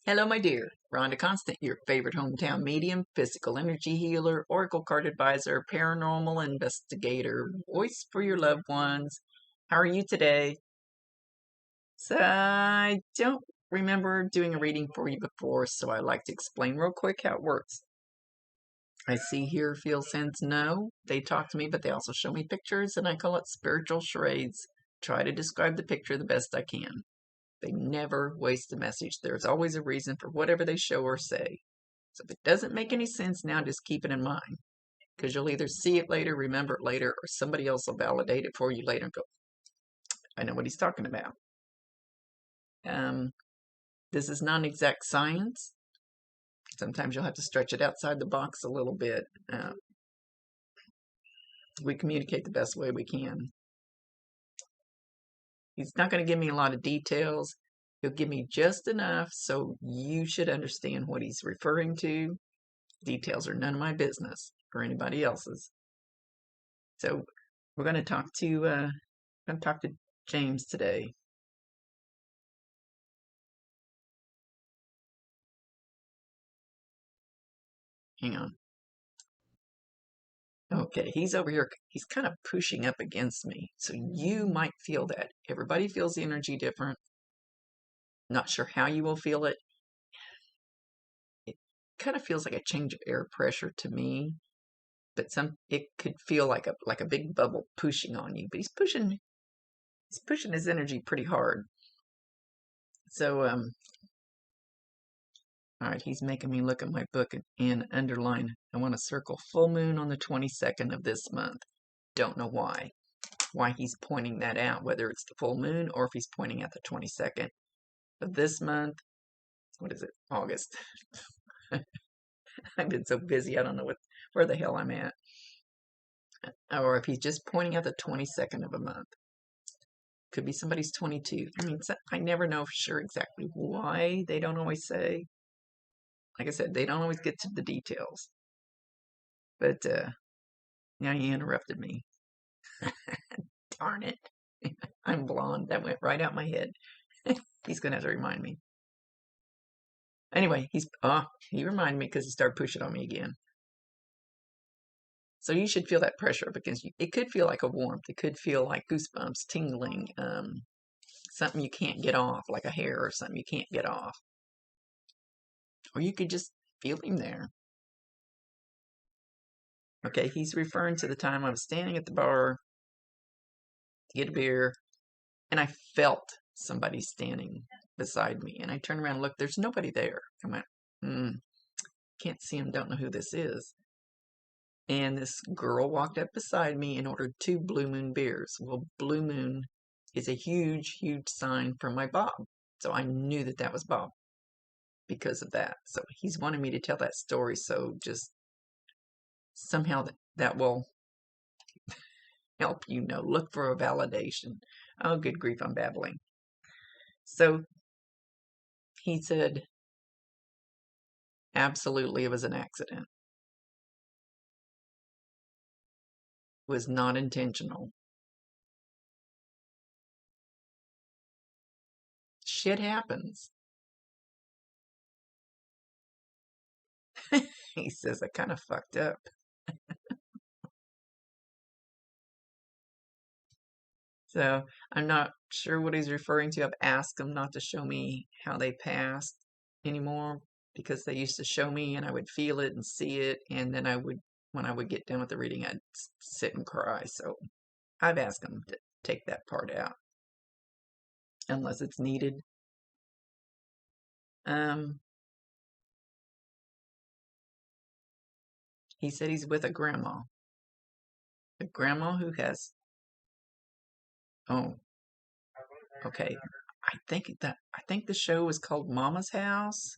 Hello, my dear. Rhonda Constant, your favorite hometown medium, physical energy healer, oracle card advisor, paranormal investigator, voice for your loved ones. How are you today? So, I don't remember doing a reading for you before, so I like to explain real quick how it works. I see, hear, feel, sense, know. They talk to me, but they also show me pictures, and I call it spiritual charades. Try to describe the picture the best I can. They never waste a message. There's always a reason for whatever they show or say. So if it doesn't make any sense now, just keep it in mind. Because you'll either see it later, remember it later, or somebody else will validate it for you later and go, I know what he's talking about. This is not exact science. Sometimes you'll have to stretch it outside the box a little bit. We communicate the best way we can. He's not going to give me a lot of details. He'll give me just enough so you should understand what he's referring to. Details are none of my business or anybody else's. So we're going to talk to James today. Hang on. Okay, he's over here. He's kind of pushing up against me. So you might feel that. Everybody feels the energy different. Not sure how you will feel it. It kind of feels like a change of air pressure to me. But it could feel like a big bubble pushing on you. But he's pushing his energy pretty hard. So all right, he's making me look at my book and underline. I want to circle full moon on the 22nd of this month. Don't know why. Why he's pointing that out, whether it's the full moon or if he's pointing out the 22nd of this month. What is it? August. I've been so busy, I don't know where the hell I'm at. Or if he's just pointing out the 22nd of a month. Could be somebody's 22. I mean, I never know for sure exactly why. They don't always say. Like I said, they don't always get to the details. But now he interrupted me. Darn it. I'm blonde. That went right out my head. He's going to have to remind me. Anyway, he reminded me because he started pushing on me again. So you should feel that pressure because it could feel like a warmth. It could feel like goosebumps, tingling, something you can't get off, like a hair or something you can't get off. Or you could just feel him there. Okay, he's referring to the time I was standing at the bar to get a beer, and I felt somebody standing beside me. And I turned around and looked, there's nobody there. I went, can't see him, don't know who this is. And this girl walked up beside me and ordered 2 Blue Moon beers. Well, Blue Moon is a huge, huge sign from my Bob. So I knew that was Bob because of that. So he's wanting me to tell that story. So just somehow that will help you know. Look for a validation. Oh, good grief, I'm babbling. So he said, absolutely, it was an accident. It was not intentional. Shit happens. He says, I kind of fucked up. So I'm not sure what he's referring to. I've asked him not to show me how they passed anymore because they used to show me and I would feel it and see it. And then when I would get done with the reading, I'd sit and cry. So I've asked him to take that part out unless it's needed. He said he's with a grandma who has, oh, okay. I think the show was called Mama's House.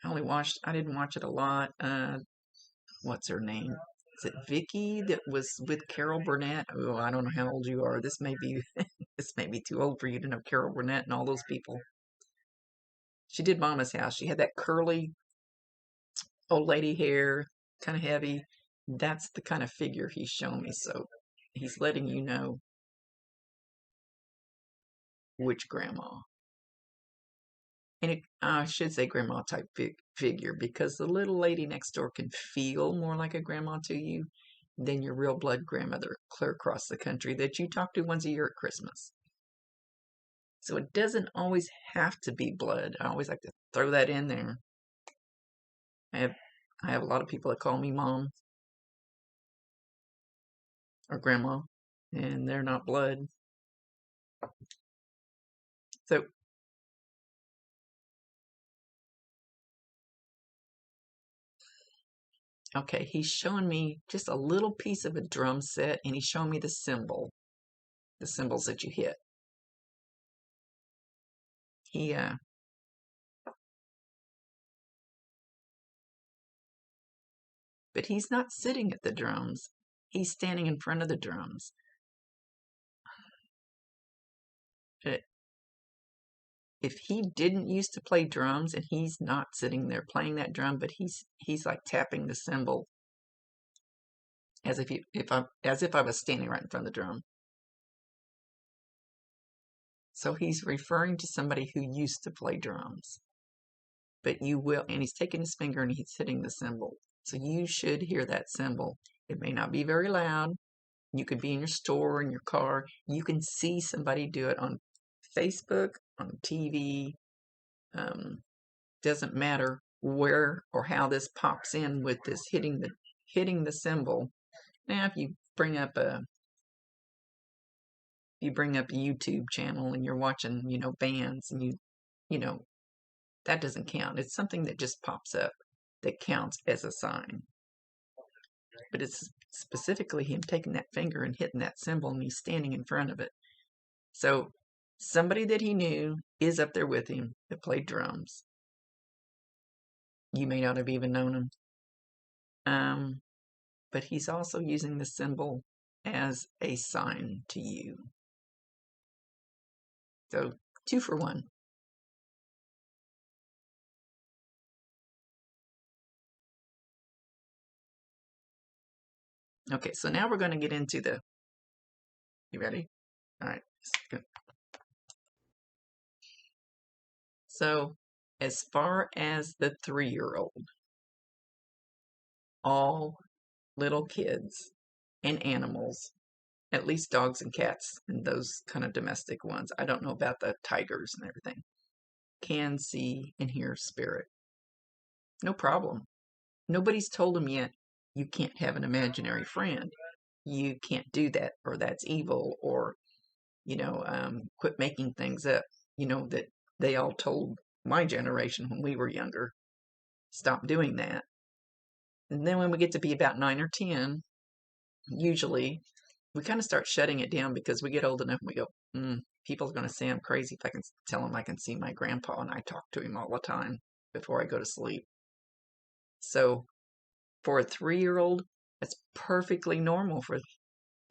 I didn't watch it a lot. What's her name? Is it Vicky that was with Carol Burnett? Oh, I don't know how old you are. This may be this may be too old for you to know Carol Burnett and all those people. She did Mama's House. She had that curly old lady hair, kind of heavy. That's the kind of figure he's shown me. So he's letting you know which grandma. and I should say grandma type figure, because the little lady next door can feel more like a grandma to you than your real blood grandmother clear across the country that you talk to once a year at Christmas. So it doesn't always have to be blood. I always like to throw that in there. I have a lot of people that call me mom or grandma, and they're not blood. So okay, he's showing me just a little piece of a drum set, and he's showing me the symbols that you hit. He but he's not sitting at the drums. He's standing in front of the drums. If he didn't used to play drums and he's not sitting there playing that drum, but he's like tapping the cymbal as if I was standing right in front of the drum. So he's referring to somebody who used to play drums. But you will, and he's taking his finger and he's hitting the cymbal. So you should hear that cymbal. It may not be very loud. You could be in your store, in your car. You can see somebody do it on Facebook, on TV. Doesn't matter where or how this pops in with this hitting the cymbal. Now, if you bring up a YouTube channel and you're watching, bands, and that doesn't count. It's something that just pops up that counts as a sign. But it's specifically him taking that finger and hitting that cymbal, and he's standing in front of it. So somebody that he knew is up there with him that played drums. You may not have even known him. But he's also using the cymbal as a sign to you. So 2 for 1. Okay, so now we're going to get into you ready? All right. Good. So as far as the 3-year-old, all little kids and animals, at least dogs and cats and those kind of domestic ones, I don't know about the tigers and everything, can see and hear spirit. No problem. Nobody's told them yet, you can't have an imaginary friend. You can't do that, or that's evil, or, quit making things up. That they all told my generation when we were younger, stop doing that. And then when we get to be about 9 or 10, usually we kind of start shutting it down, because we get old enough and we go, people are going to say I'm crazy if I can tell them I can see my grandpa and I talk to him all the time before I go to sleep. So for a 3-year-old, that's perfectly normal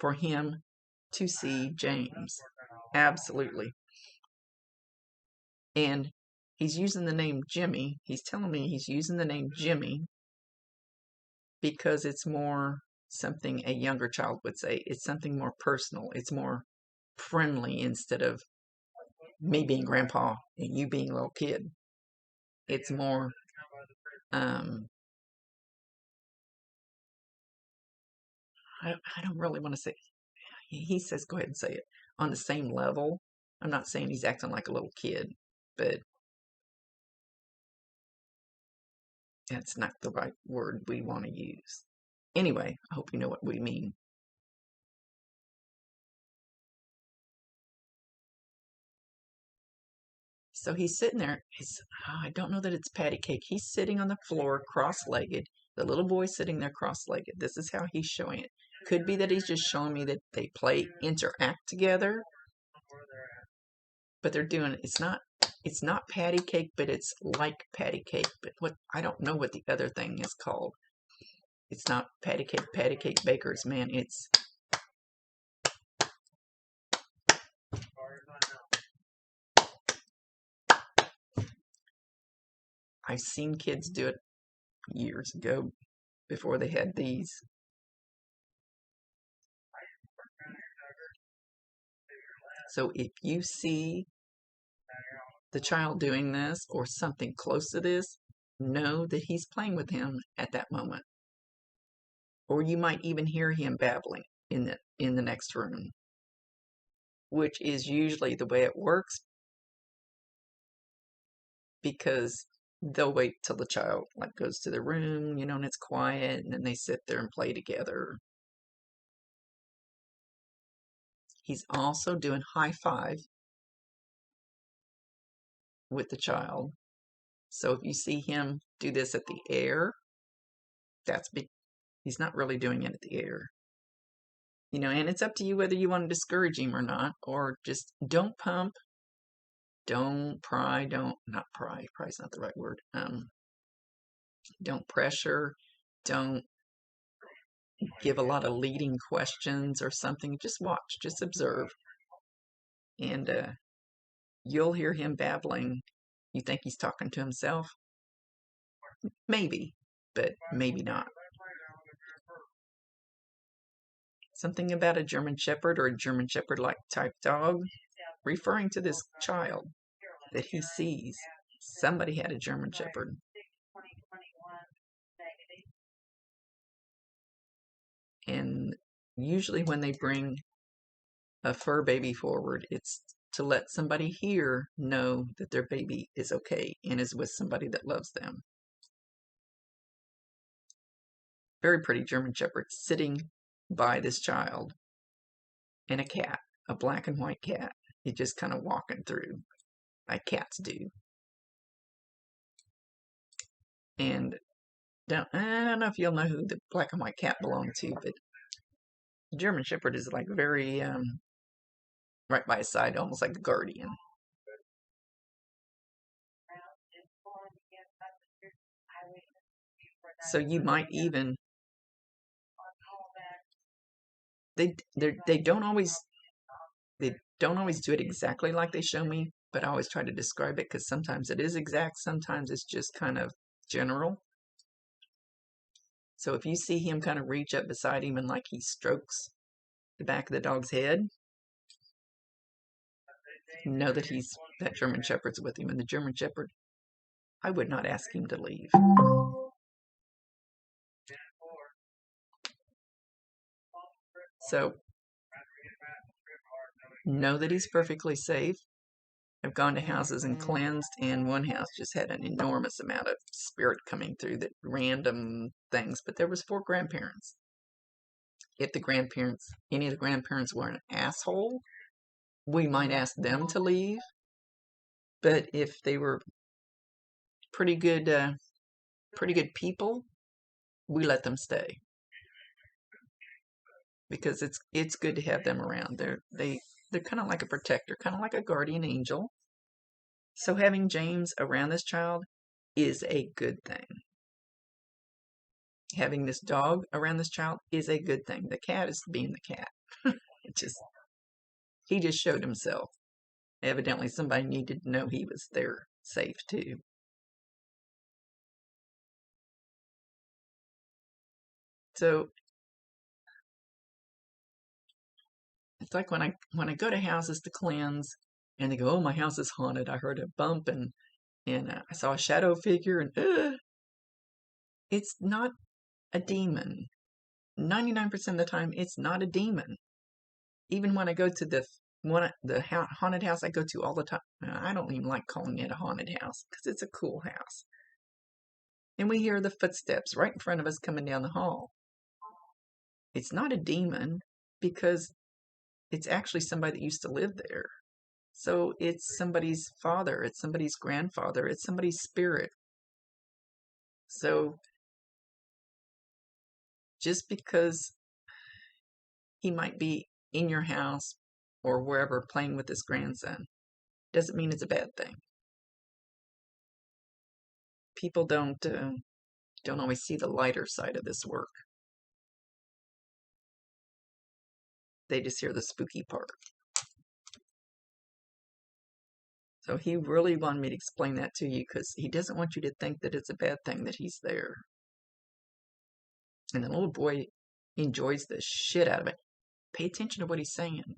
for him to see James. Absolutely. And he's using the name Jimmy. He's telling me he's using the name Jimmy because it's more something a younger child would say. It's something more personal. It's more friendly, instead of me being grandpa and you being a little kid. It's more I don't really want to say, he says go ahead and say it, on the same level. I'm not saying he's acting like a little kid, but that's not the right word we want to use. Anyway, I hope you know what we mean. So he's sitting there. I don't know that it's patty cake. He's sitting on the floor cross-legged. The little boy's sitting there cross-legged. This is how he's showing it. Could be that he's just showing me that they interact together. But they're doing, it's not patty cake, but it's like patty cake. But I don't know what the other thing is called. It's not patty cake bakers, man. It's I've seen kids do it years ago before they had these. So if you see the child doing this or something close to this, know that he's playing with him at that moment. Or you might even hear him babbling in the next room, which is usually the way it works, because they'll wait till the child like goes to the room, and it's quiet, and then they sit there and play together. He's also doing high five with the child. So if you see him do this at the air, that's big. He's not really doing it at the air. And it's up to you whether you want to discourage him or not, or just don't pump, don't pry, not pry, pry's not the right word. Don't pressure, don't give a lot of leading questions or something. Just watch, just observe. And you'll hear him babbling. You think he's talking to himself? Maybe, but maybe not. Something about a German Shepherd or a German Shepherd-like type dog, referring to this child that he sees. Somebody had a German Shepherd. And usually when they bring a fur baby forward, it's to let somebody here know that their baby is okay and is with somebody that loves them. Very pretty German Shepherd sitting by this child, and a cat, a black and white cat. He's just kind of walking through, like cats do. And I don't know if you'll know who the black and white cat belonged to, but German Shepherd is like very right by his side, almost like the guardian. So you might even they don't always do it exactly like they show me, but I always try to describe it because sometimes it is exact, sometimes it's just kind of general. So if you see him kind of reach up beside him and like he strokes the back of the dog's head, know that that German Shepherd's with him. And the German Shepherd, I would not ask him to leave. So know that he's perfectly safe. I've gone to houses and cleansed, and one house just had an enormous amount of spirit coming through, that random things, but there was 4 grandparents. If any of the grandparents were an asshole, we might ask them to leave. But if they were pretty good people, we let them stay, because it's good to have them around. They're kind of like a protector, kind of like a guardian angel. So having James around this child is a good thing. Having this dog around this child is a good thing. The cat is being the cat. He just showed himself. Evidently somebody needed to know he was there safe too. So it's like when I go to houses to cleanse, and they go, "Oh, my house is haunted. I heard a bump and I saw a shadow figure," and it's not a demon. 99% of the time, it's not a demon. Even when I go to the haunted house I go to all the time, I don't even like calling it a haunted house because it's a cool house. And we hear the footsteps right in front of us coming down the hall. It's not a demon because it's actually somebody that used to live there. So it's somebody's father, it's somebody's grandfather, it's somebody's spirit. So just because he might be in your house or wherever playing with his grandson doesn't mean it's a bad thing. People don't always see the lighter side of this work. They just hear the spooky part. So he really wanted me to explain that to you because he doesn't want you to think that it's a bad thing that he's there. And the little boy enjoys the shit out of it. Pay attention to what he's saying.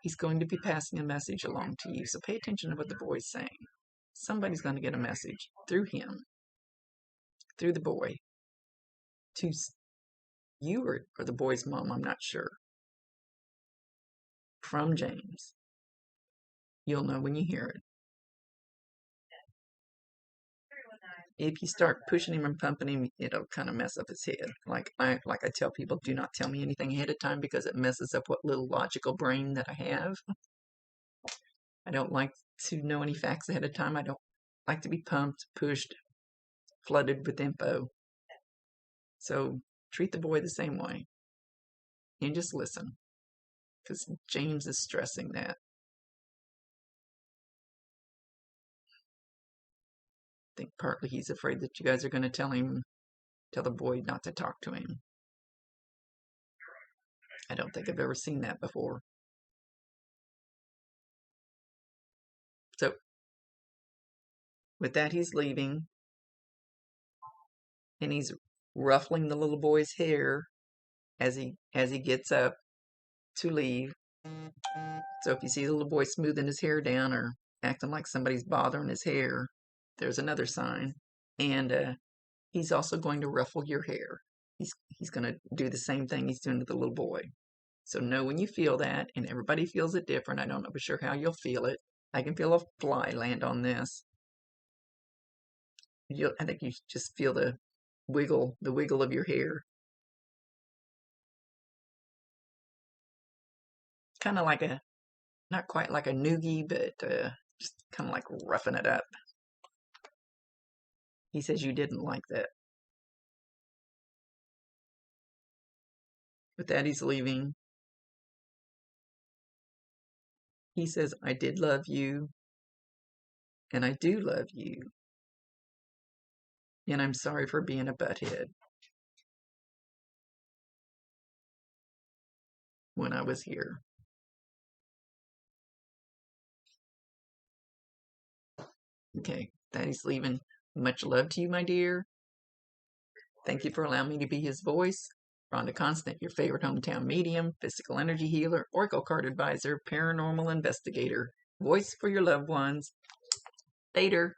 he's going to be passing a message along to you. So pay attention to what the boy's saying. Somebody's going to get a message through him, through the boy, to you or the boy's mom, I'm not sure. From James. You'll know when you hear it. If you start pushing him and pumping him, it'll kind of mess up his head. Like I tell people, do not tell me anything ahead of time because it messes up what little logical brain that I have. I don't like to know any facts ahead of time. I don't like to be pumped, pushed, flooded with info. So treat the boy the same way. And just listen. Because James is stressing that. I think partly he's afraid that you guys are going to tell the boy not to talk to him. I don't think I've ever seen that before. So, with that, he's leaving. And he's ruffling the little boy's hair as he gets up to leave. So if you see the little boy smoothing his hair down or acting like somebody's bothering his hair, there's another sign. And he's also going to ruffle your hair. He's going to do the same thing he's doing to the little boy. So know when you feel that, and everybody feels it different. I don't know for sure how you'll feel it. I can feel a fly land on this. I think you just feel the wiggle of your hair. Kind of like not quite like a noogie, but just kind of like roughing it up. He says you didn't like that. With that, he's leaving. He says, I did love you, and I do love you, and I'm sorry for being a butthead when I was here. Okay, that he's leaving. Much love to you, my dear. Thank you for allowing me to be his voice. Rhonda Constant, your favorite hometown medium, physical energy healer, oracle card advisor, paranormal investigator. Voice for your loved ones. Later.